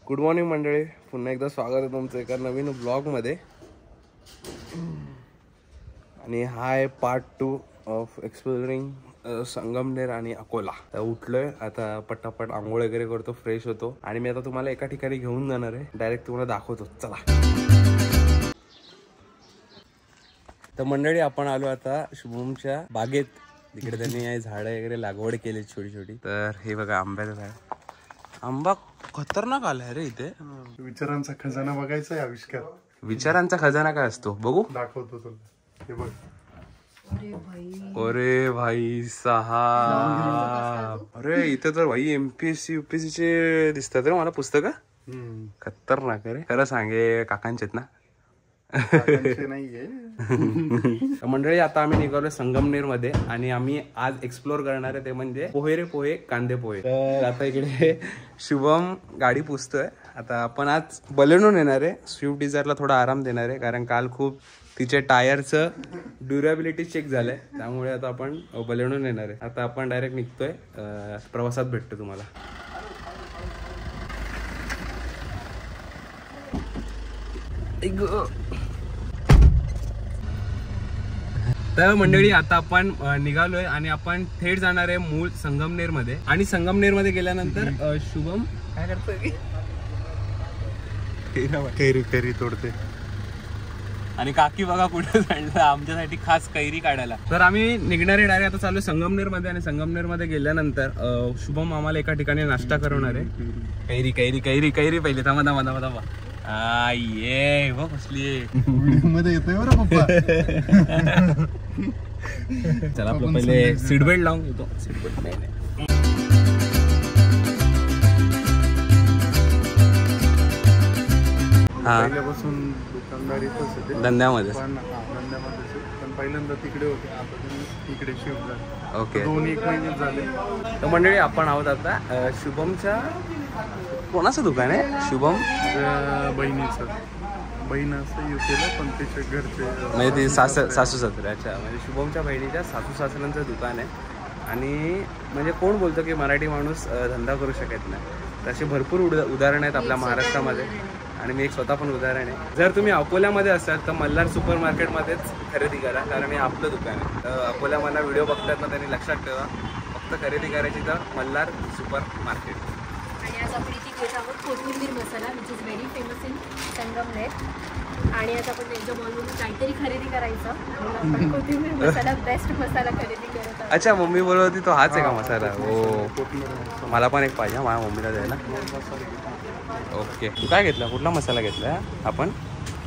Good morning मंडळी, पुन्हा एकदा स्वागत आहे तुमचं एका नवीन ब्लॉगमध्ये. आणि हा आहे पार्ट 2 ऑफ एक्सप्लोरिंग संगमनेर आणि अकोला. उठलोय आता, पटापट आंघोळ वगैरे करतो, फ्रेश होतो आणि मी आता तुम्हाला एका ठिकाणी घेऊन जाणार आहे. डायरेक्ट तुम्हाला दाखवतो, चला. तर मंडळी, आपण आलो आता शुभमच्या बागेत. तिकडे त्यांनी झाडं वगैरे लागवड केली छोटी छोटी. तर हे बघा आंब्याचं झाड. आंबा खतरनाक आलाय रे इथे. विचारांचा खजाना बघायचा आहे. आविष्कार विचारांचा खजाना काय असतो बघू, दाखवतो तुला. हे बघ. अरे भाई साहब, अरे इथे तर भाई एमपीएससी यूपीएससी चे दिसतात रे मला पुस्तक. खतरनाक रे. खरं सांगे काकांचेत ना. मंडळी, आता आम्ही निघालोय संगमनेर मध्ये आणि आम्ही आज एक्सप्लोर करणार आहे ते म्हणजे पोहे रे पोहे, कांदे पोहे. तर आता इकडे शुभम गाडी पुसतोय. आता आपण आज बलेनोन येणार आहे. स्विफ्ट डिझायरला थोडा आराम देणार आहे कारण काल खूप तिचे टायरचं ड्युरेबिलिटी चेक झालंय. त्यामुळे आता आपण बलेनोन येणार आहे. आता आपण डायरेक्ट निघतोय. प्रवासात भेटतो तुम्हाला. तर मंडळी, आता आपण निघालोय आणि आपण थेट जाणार आहे मूळ संगमनेर मध्ये. आणि संगमनेर मध्ये गेल्यानंतर शुभम काय करतोय, कैरी तोडते. आणि काकी बघा कुठे जाणलं आमच्यासाठी खास कैरी काढायला. तर आम्ही निघणारे डायरेक्ट आता चालू संगमनेर मध्ये. आणि संगमनेर मध्ये गेल्यानंतर शुभम आम्हाला एका ठिकाणी नाश्ता करवणार आहे. कैरी कैरी कैरी कैरी पहिले थांबा थांबा थांबा थांबा. ये बघ कसली मध्ये येतोय बरं पप्पा. चला आपलं पहिले सीट बेल्ट लावून येतो. सीट बेल्ट नाही. हा, पहिल्यापासून दुकानदारीतच धंद्यामध्ये. पण पहिल्यांदा तिकडे होते, आता इकडे शिफ्ट झाले. ओके, 2-1 महिने झाले. तर मंडळी, आपण आहोत आता शुभमच्या कोणाचं दुकान आहे. शुभम बहिणीचं असं युकेला, पण त्याच्या घरचे म्हणजे ती सासू सासऱ्याच्या, म्हणजे शुभमच्या बहिणीच्या सासू सासऱ्यांचं दुकान आहे. आणि म्हणजे कोण बोलतो की मराठी माणूस धंदा करू शकत नाही. तसे भरपूर उदाहरण आहेत आपल्या महाराष्ट्रामध्ये. आणि मी एक स्वतः पण उदाहरण आहे. जर तुम्ही अकोल्यामध्ये असाल तर मल्हार सुपर मार्केटमध्येच खरेदी करा कारण हे आपलं दुकान आहे. अकोला मला व्हिडिओ बघतात ना, त्यांनी लक्षात ठेवा, फक्त खरेदी करायची तर मल्हार सुपर मार्केट. आणि आज आपण इथे घेत आहोत कोथिंबीर masala, which is very famous in Sangamner. आणि आज आपण त्यांच्या मॉलमधून काहीतरी खरेदी करायचं. आपण कोथिंबीर मसाला, बेस्ट मसाला खरेदी करत आहोत. अच्छा, मम्मी बोलत होती तो हाच आहे का मसाला. हो, मला पण एक पाहिजे माझ्या मम्मीला द्यायला. ओके, तू काय घेतला, कुठला मसाला घेतला आपण.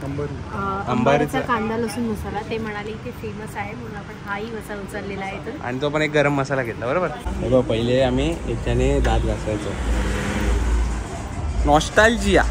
अंबारीचा कांदा लसूण मसाला. ते म्हणाले इथे फेमस आहे म्हणून आपण हाही मसाला उचललेला आहे. तर आणि तो पण एक गरम मसाला घेतला. बरोबर. बघा, पहिले आम्ही याच्याने दात घासायचो. नॉस्टॅल्जिया.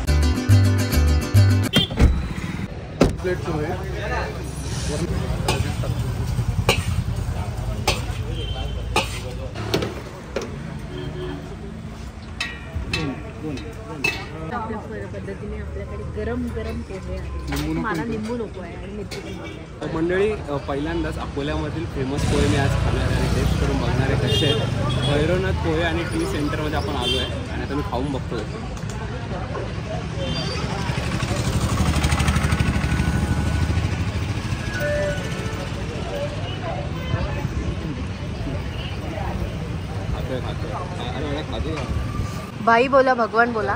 आपल्या पद्धतीने आपल्याकडे गरम गरम पोहे आहेत. मला लिंबू नको आहे आणि मिरची पण नको आहे. मंडळी, पहिल्यांदाच अकोल्यामधील फेमस पोहे मी आज खाणार आहे आणि टेस्ट करून बघणार आहे कसे आहेत. भैरवनाथ पोहे आणि टी सेंटरमध्ये आपण आलो आहे आणि आता मी खाऊन बघतो. बाई बोला, भगवान बोला.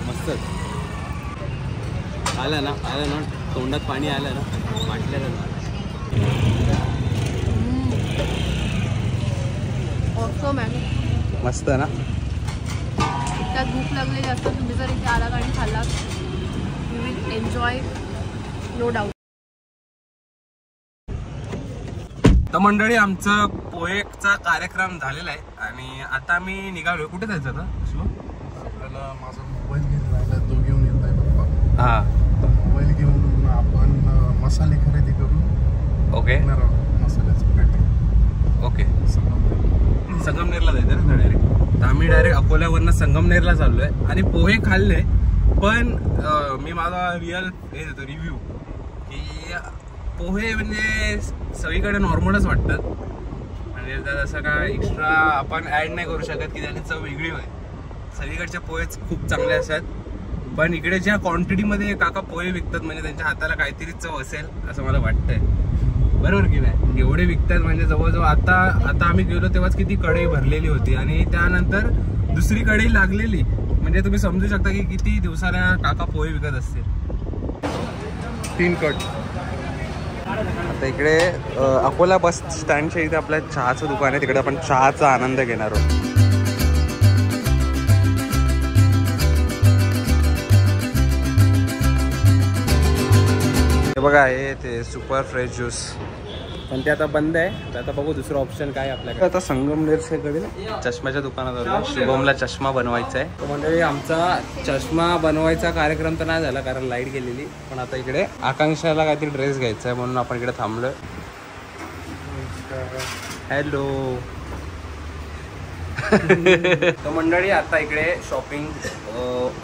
मस्त आलं ना तोंडात पाणी आलं ना, वाटलं ना. मस्त ना. त्यात भूक लागलेली असतं. तुम्ही जर इथे आलात आणि खाल्लात, you will enjoy, no doubt. तर मंडळी, आमचा पोहेचा कार्यक्रम झालेला आहे आणि आता आम्ही निघालोय. कुठे जायचं आता शिव? आपल्याला माझा मोबाईल घेऊन तो घेऊन येत आहे पप्पा. हा, मोबाईल घेऊन आपण मसाले खरेदी करू. ओके, मसाल्याचं पॅकेट. ओके, संगमनेरला जायचं ना डायरेक्ट. तर आम्ही डायरेक्ट अकोल्यावरनं संगमनेरला चाललोय आणि पोहे खाल्ले. पण मी माझा रिअल हे देतो रिव्ह्यू की पोहे म्हणजे सगळीकडे नॉर्मलच वाटतात. म्हणजे जसं काय एक्स्ट्रा आपण ऍड नाही करू शकत की त्याची चव वेगळी होईल. सगळीकडचे पोहेच खूप चांगले असतात, पण इकडे ज्या क्वांटिटीमध्ये काका पोहे विकतात म्हणजे त्यांच्या हाताला काहीतरी चव असेल असं मला वाटतंय. बरोबर की नाही? एवढे विकतात म्हणजे जवळजवळ आता आम्ही गेलो तेव्हाच किती कढई भरलेली होती आणि त्यानंतर दुसरी कढई लागलेली, म्हणजे तुम्ही समजू शकता की किती दिवसाला काका पोहे विकत असतील. 3 कट. आता इकडे अकोला बस स्टँडच्या इथे आपल्या चहाचं दुकान आहे, तिकडे आपण चहाचा आनंद घेणार आहोत. हे बघा हे ते सुपर फ्रेश ज्यूस, पण ते आता बंद आहे. तर आता बघू दुसरं ऑप्शन काय आपल्याकडे. आता संगमनेरकडे चष्म्याच्या दुकानात आलो. शुभमला चष्मा बनवायचा आहे. म्हणजे आमचा चष्मा बनवायचा कार्यक्रम तर नाही झाला कारण लाईट गेलेली, पण आता इकडे आकांक्षाला काहीतरी ड्रेस घ्यायचा आहे म्हणून आपण इकडे थांबलोय. हॅलो. तर मंडळी आता इकडे शॉपिंग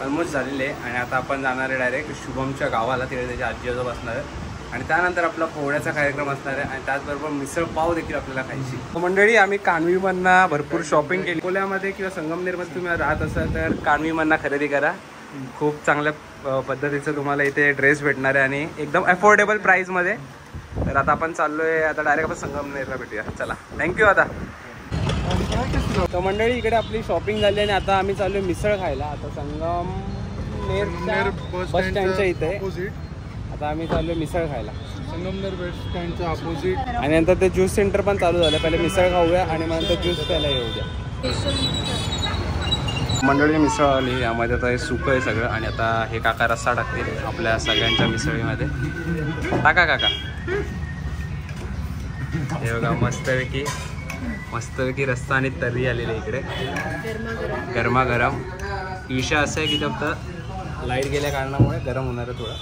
ऑलमोस्ट झालेली आहे आणि आता आपण जाणार आहे डायरेक्ट शुभमच्या गावाला. तिकडे त्याची आजी आजोबा असणार आहे आणि त्यानंतर आपला पोहण्याचा कार्यक्रम असणार आहे आणि त्याचबरोबर मिसळ पाव देखील आपल्याला खायची. तर मंडळी आम्ही कानवीमधनं भरपूर शॉपिंग केली. अकोल्यामध्ये किंवा संगमनेरमध्ये तुम्ही राहत असाल तर कानवीमधनं खरेदी करा. खूप चांगल्या पद्धतीचं तुम्हाला इथे ड्रेस भेटणार आहे आणि एकदम अफोर्डेबल प्राईसमध्ये. तर आता आपण चाललोय, आता डायरेक्ट आपण संगमनेरला भेटूया. चला, थँक्यू. आता तर मंडळी इकडे आपली शॉपिंग झाली आणि आता आम्ही चाललोय मिसळ खायला. आता संगमनेर बस स्टँडच्या इथे आता आम्ही चाललोय मिसळ खायला. संगमनेर बस स्टँडच्या अपोजिट. आणि नंतर ते ज्यूस सेंटर पण चालू झालं. पहिले मिसळ खाऊया आणि मग नंतर ज्यूस प्यायला येऊ द्या. मंडळी मिसळ आली, यामध्ये आता हे सुकं आहे सगळं आणि आता हे काका रस्सा टाकतील आपल्या सगळ्यांच्या मिसळीमध्ये. टाका काका. हे बघा मस्तपैकी रस्सा आणि तर्री आलेली इकडे गरमागरम. विषय असं आहे की फक्त लाईट गेल्या कारणामुळे गरम होणार आहे थोडं.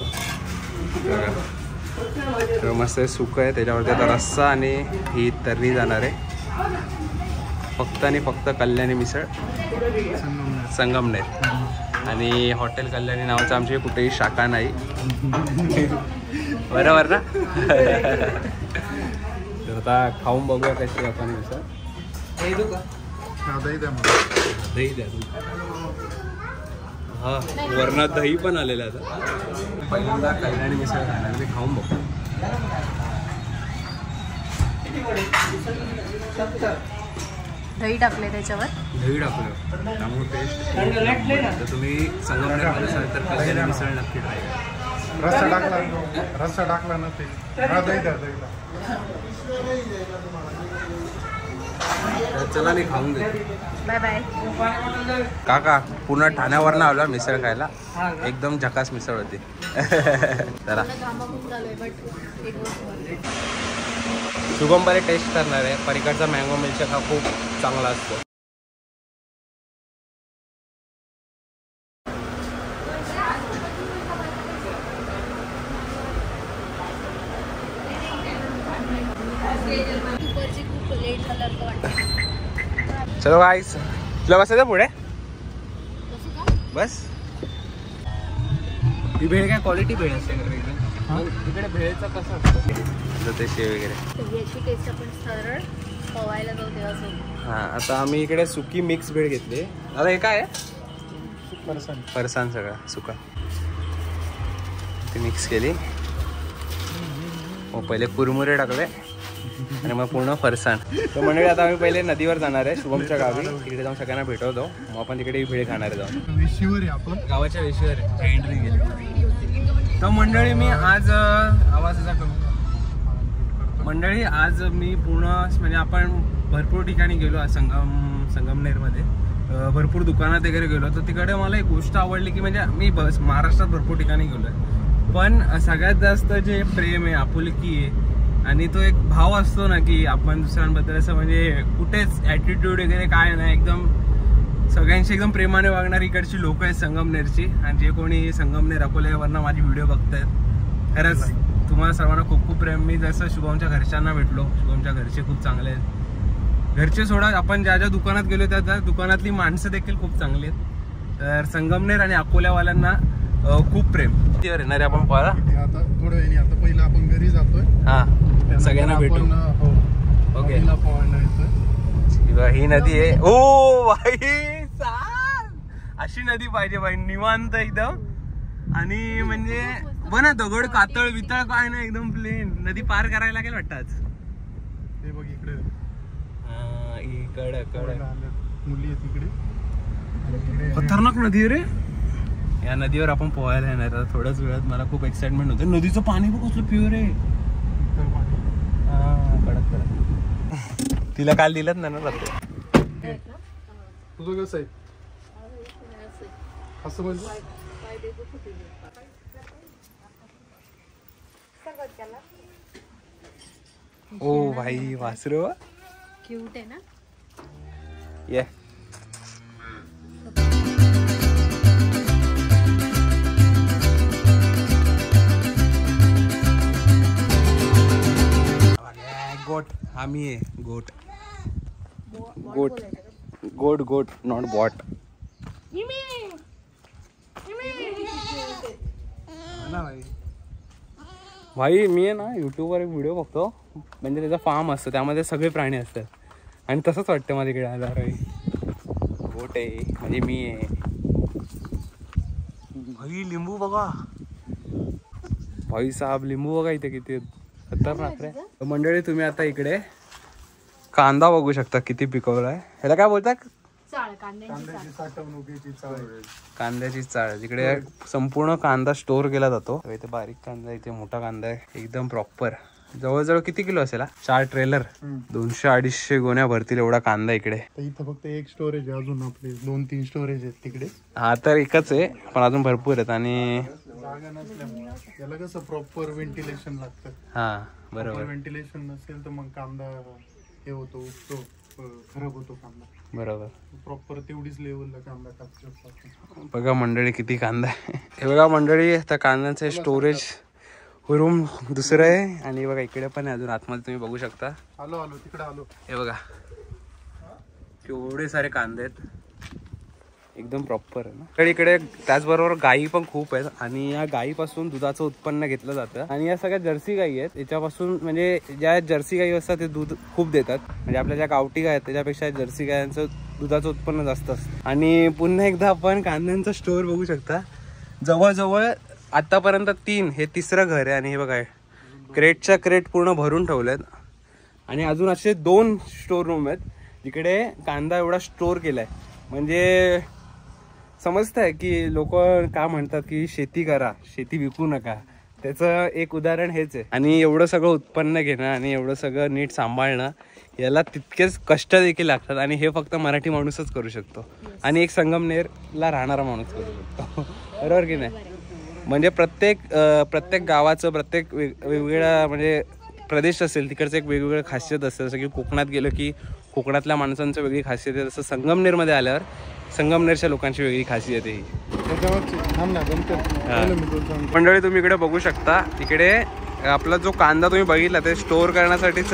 तर मस्त सुकं आहे, त्याच्यावरती आता रस्सा आणि ही तर्री जाणार आहे. फक्त आणि फक्त कल्याणी मिसळ संगमनेर आणि हॉटेल कल्याणी नावाचं आमची कुठेही शाखा नाही. बरोबर ना? तर आता खाऊन बघूया कशी आपण मिसळ. दही देऊ का? दही द्या. दही द्या. हा, वरणात दही पण आलेलं आहे. आता पहिल्यांदा कल्याणी मिसळ खाणार, मी खाऊन बघतो. दही टाकले त्याच्यावर. दही टाकलं त्यामुळे टेस्ट. तर तुम्ही संगमनेरमध्ये असाल तर कल्याणी मिसळ नक्की ट्राय करा. रस्सा टाकला ना ते. दही द्या. चला नाही खाऊन घे. Bye bye. काका पूर्ण ठाण्यावरनं आलो मिसळ खायला. एकदम झकास मिसळ होती. चला शुभम बरे टेस्ट करणार आहे. परीकडचा मँगो मिल्कशेक हा खूप चांगला असतो. चलो गाईस, तुला बसायचं पुढे बस. ही भेळ काय क्वालिटी भेळ असते का? तिकडे भेळचं कसं असतं ते शेव वगैरे. टेस्ट आपण सरळ पवायला जाऊ तेव्हा. हां, आता आम्ही इकडे सुकी मिक्स भेळ घेतली. आता हे काय आहे? फरसाण सगळा सुका ती मिक्स केली. मग पहिले कुरमुरे टाकले आणि मग पूर्ण फरसाण. तर मंडळी आता आम्ही पहिले नदीवर जाणार आहे शुभमच्या गावी. तिकडे जाऊन सगळ्यांना भेटवतो. मग आपण तिकडे भेळ खाणार आहे. जाऊन वेशीवर आपण गावाच्या वेशीवर एंट्री केली. तर मंडळी मी आज आवाजाचा मंडळी आज मी पूर्ण म्हणजे आपण भरपूर ठिकाणी गेलो. संगमनेरमध्ये भरपूर दुकानात वगैरे गेलो. तर तिकडे मला एक गोष्ट आवडली की म्हणजे मी महाराष्ट्रात भरपूर ठिकाणी गेलो आहे, पण सगळ्यात जास्त जे प्रेम आहे, आपुलकी आहे आणि तो एक भाव असतो ना की आपण दुसऱ्यांबद्दल असं म्हणजे कुठेच ॲटिट्यूड वगैरे काय नाही, एकदम सगळ्यांशी एकदम प्रेमाने वागणारी इकडची लोक आहेत संगमनेरची. आणि जे कोणी संगमनेर अकोल्यावरनं माझी व्हिडिओ बघतायत खरंच तुम्हाला सर्वांना खूप खूप प्रेम. मी जसं शुभमच्या घरच्यांना भेटलो, शुभमच्या घरचे खूप चांगले आहेत. घरचे सोडा, आपण ज्या ज्या दुकानात गेलो त्या दुकानातली माणसं देखील खूप चांगली आहेत. तर संगमनेर आणि अकोल्यावाल्यांना खूप प्रेम. येणार आहे आपण पाहायला आता थोडं वेळी. आता पहिलं आपण घरी जातोय. हां, सगळ्यांना भेटू. ओके, ही नदी आहे. ओ भाई अशी नदी पाहिजे बाई, निवांत एकदम. आणि म्हणजे बना दगड कातळ वितळ काय नाही, एकदम प्लेन. नदी पार करायला लागेल वाटतं आज. ते बघ इकडे मुली आहेत इकडे. खतरनाक नदी रे. या नदीवर आपण पोहायला येणार आता थोड्याच वेळात. मला खूप एक्साइटमेंट होतं. नदीचं पाणी बघ कसलं प्युअर आहे. कडक कडक. तिला काल दिलत ना रात्री. तुझं कसं आहे असं म्हणजे ओ भाई वासरू क्यूट आहे ना. ये गोट. आम्ही आहे गोट. गोट गोट गोट नॉट बॉट. भाई मी आहे ना यूट्यूबवर एक व्हिडिओ बघतो, म्हणजे त्याचा फार्म असतो, त्यामध्ये सगळे प्राणी असतात. आणि तसंच वाटतं माझ्या इकडे आला रे. गोट आहे म्हणजे मी आहे. भाई लिंबू बघा, भाई साहेब लिंबू बघा इथे किती खतरनाक रे. मंडळी तुम्ही आता इकडे कांदा बघू शकता किती पिकवलाय. ह्याला काय बोलतात? कांद्याची चाळ. जिकडे संपूर्ण कांदा स्टोर केला जातो. इथे बारीक कांदा, इथे मोठा कांदा आहे एकदम प्रॉपर. जवळजवळ किती किलो असेल? 4 ट्रेलर 200-250 गोण्या भरतील एवढा कांदा इकडे. इथं फक्त एक स्टोरेज आहे, अजून आपले 2-3 स्टोरेज आहेत तिकडे. हा तर एकच आहे पण अजून भरपूर आहेत. आणि जागा नसल्यामुळे याला कसं प्रॉपर व्हेंटिलेशन लागतं. हा बरोबर. व्हेंटिलेशन नसेल तर मग कांदा हे होतो, उगतो, खराब होतो कांदा. बरोबर. प्रॉपर तेवढीच लेवलला कांदा टाकतो. बघा मंडळी किती कांदा आहे. हे बघा मंडळी त्या कांद्याचं स्टोरेज रूम दुसरं आहे. आणि बघा इकडे पण आहे अजून आतमध्ये तुम्ही बघू शकता. आलो तिकडे आलो. हे बघा केवढे सारे कांदे आहेत, एकदम प्रॉपर आहे ना. तर इकडे त्याचबरोबर गायी पण खूप आहेत. आणि या गायीपासून दुधाचं उत्पन्न घेतलं जातं. आणि या सगळ्या जर्सी गायी आहेत. याच्यापासून म्हणजे ज्या जर्सी गायी असतात ते दूध खूप देतात. म्हणजे आपल्या ज्या गावठी गाय आहेत त्याच्यापेक्षा जर्सी गायांचं दुधाचं उत्पन्न जास्त असतं. आणि पुन्हा एकदा आपण कांद्यांचा स्टोअर बघू शकता. जवळजवळ आतापर्यंत 3, हे तिसरं घर आहे. आणि हे बघा क्रेटच्या क्रेट पूर्ण भरून ठेवलेत. आणि अजून असे 2 स्टोर रूम आहेत जिकडे कांदा एवढा स्टोर केलाय. म्हणजे समजतंय की लोक का म्हणतात की शेती करा, शेती विकू नका. त्याचं एक उदाहरण हेच आहे. आणि एवढं सगळं उत्पन्न घेणं आणि एवढं सगळं नीट सांभाळणं याला तितकेच कष्ट देखील लागतात. आणि हे फक्त मराठी माणूसच करू शकतो. आणि एक संगमनेरला राहणारा माणूस करू शकतो. बरोबर की नाही? म्हणजे प्रत्येक गावाचं प्रत्येक वेगवेगळा म्हणजे प्रदेश असेल तिकडचं एक वेगवेगळं खासियत असतं. जसं की कोकणात गेलं की कोकणातल्या माणसांचं वेगळी खासियत आहे. तसं संगमनेरमध्ये आल्यावर संगमनेरच्या लोकांची वेगळी खासियत आहे. मंडळी तुम्ही इकडे बघू शकता. इकडे आपला जो कांदा तुम्ही बघितला ते स्टोअर करण्यासाठीच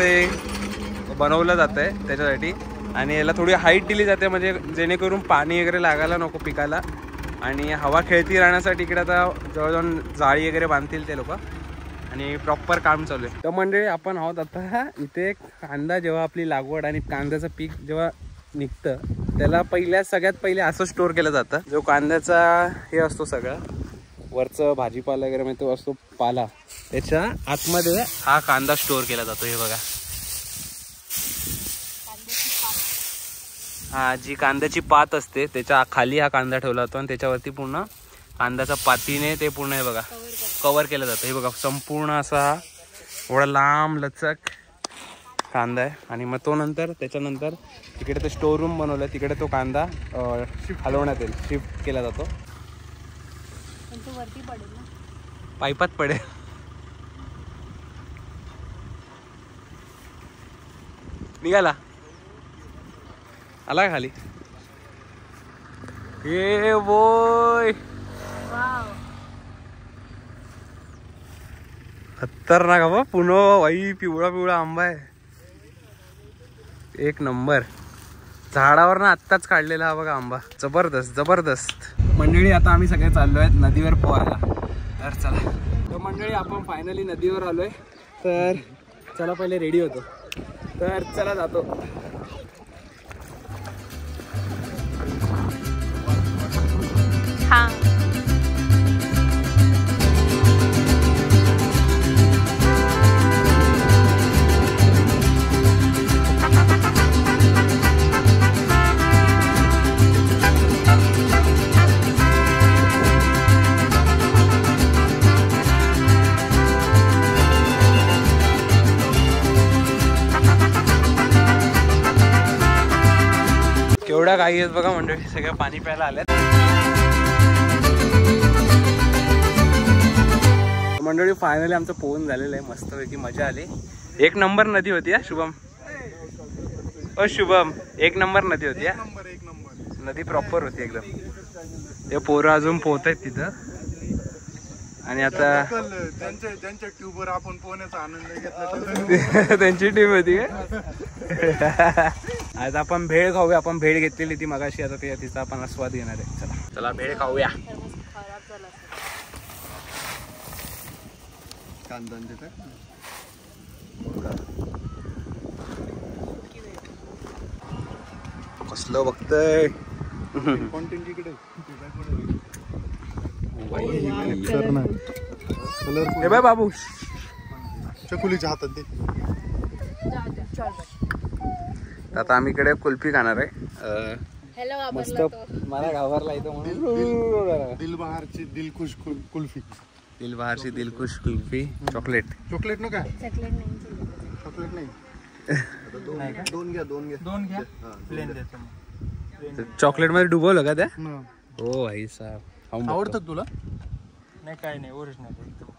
बनवलं जातं आहे त्याच्यासाठी. आणि याला थोडी हाईट दिली जाते म्हणजे जेणेकरून पाणी वगैरे लागायला नको पिकाला. आणि हवा खेळती राहण्यासाठी इकडे आता जवळजवळ जाळी वगैरे बांधतील ते लोक. आणि प्रॉपर काम चालू आहे. तर मंडळी आपण आहोत आता इथे. कांदा जेव्हा आपली लागवड आणि कांद्याचं पीक जेव्हा निघतं त्याला सगळ्यात पहिले असं स्टोअर केलं जातं. जो कांद्याचा हे असतो सगळं वरचं भाजीपाला वगैरे म्हणजे तो असतो पाला, त्याच्या आतमध्ये हा कांदा स्टोअर केला जातो. हे बघा हा जी कांद्याची पात असते त्याच्या खाली हा कांदा ठेवला जातो. आणि त्याच्यावरती पूर्ण कांद्याच्या पातीने ते पूर्ण हे बघा कव्हर केलं जातं. हे बघा संपूर्ण असा एवढा लांब लचक कांदा आहे. आणि मग तो त्याच्यानंतर तिकडे ते स्टोर रूम बनवलं आहे. तिकडे तो कांदा हलवण्यात येईल, शिफ्ट केला जातो. पाईपात पडेल. निघाला आला खाली. हे बोय खतरनाक बाबा. पुन्हा वाई पिवळा पिवळा आंबा आहे. एक नंबर. झाडावर ना आत्ताच काढलेला हा बघा आंबा. जबरदस्त जबरदस्त. मंडळी आता आम्ही सगळे चाललो आहेत नदीवर पोहायला. तर चला. तर मंडळी आपण फायनली नदीवर आलोय. तर चला पहिले रेडी होतो. तर चला जातो. केवढ्या गाई आहेत बघा मंडळी, सगळ्या पाणी प्यायला आल्यात. मंडळी फायनली आमचं पोहून झालेलं आहे, मस्तपैकी मजा आली. एक नंबर नदी होती हा शुभम. ओ शुभम, एक नंबर नदी होती हा. नदी प्रॉपर होती एकदम. ते पोरं अजून पोहत आहेत तिथं. आणि आता त्यांच्या ट्यूबवर आपण पोहण्याचा आनंद घेतला. त्यांची टीम होती का. आज आपण भेळ खाऊया. आपण भेळ घेतलेली ती मगाशी, आता तिचा आपण स्वाद घेणार आहे. चला चला भेळ खाऊया. कसलं बघतय बाय बाबू. चकुलीच्या हातात दे. आता आम्ही इकडे कुल्फी खाणार आहे. मस्त. मला घाबरला इथं म्हणून. दिलबहारची दिलखुश कुल्फी. दिलबहारची दिलखुश कुल्फी. चॉकलेट. चॉकलेट नको. चॉकलेट नाही. चॉकलेट नाही. दोन घ्या. प्लेन द्या. चॉकलेट मध्ये डुबवलं का त्या. हो भाई साहेब, आवडतं तुला. नाही काय नाही, ओरिजिनल एकदम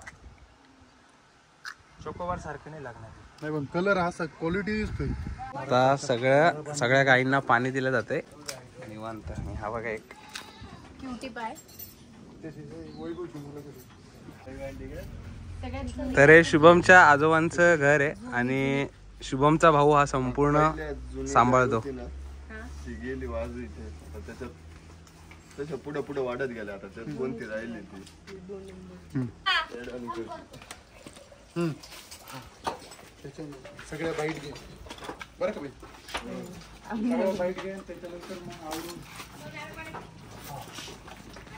चोकोबार सारखं नाही लागणार. नाही पण कलर असा क्वालिटी दिसतोय. आता सगळ्या गायींना पाणी दिलं जाते निवांत. हा बघा एक क्यूटी पाय. तर हे शुभमच्या आजोबांचं घर आहे आणि शुभमचा भाऊ हा संपूर्ण सांभाळतो. गेली वाज इथे त्याच्यात त्याच्या पुढे पुढे वाढत गेल्या. आता त्यात कोणती राहिली ती. सगळ्या बाईट घे बरं का बाई. सगळ्या बाईट घे त्याच्यानंतर मग आवडून.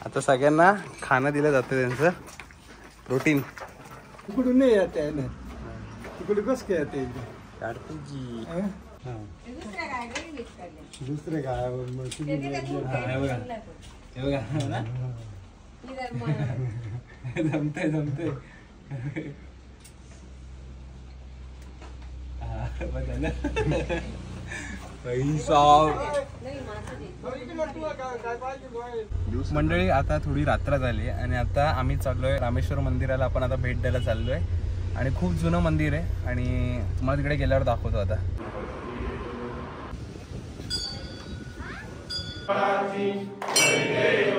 आता सगळ्यांना खाणं दिलं जातं त्यांचं प्रोटीन. तिकडून नाही येते ना, तिकडे कस काय येते दुसरे काय जमते जमते. मंडळी आता थोडी रात्र झाली आणि आता आम्ही चाललोय रामेश्वर मंदिराला. आपण आता भेट द्यायला चाललोय आणि खूप जुनं मंदिर आहे आणि तुम्हाला तिकडे गेल्यावर दाखवतो आता. जय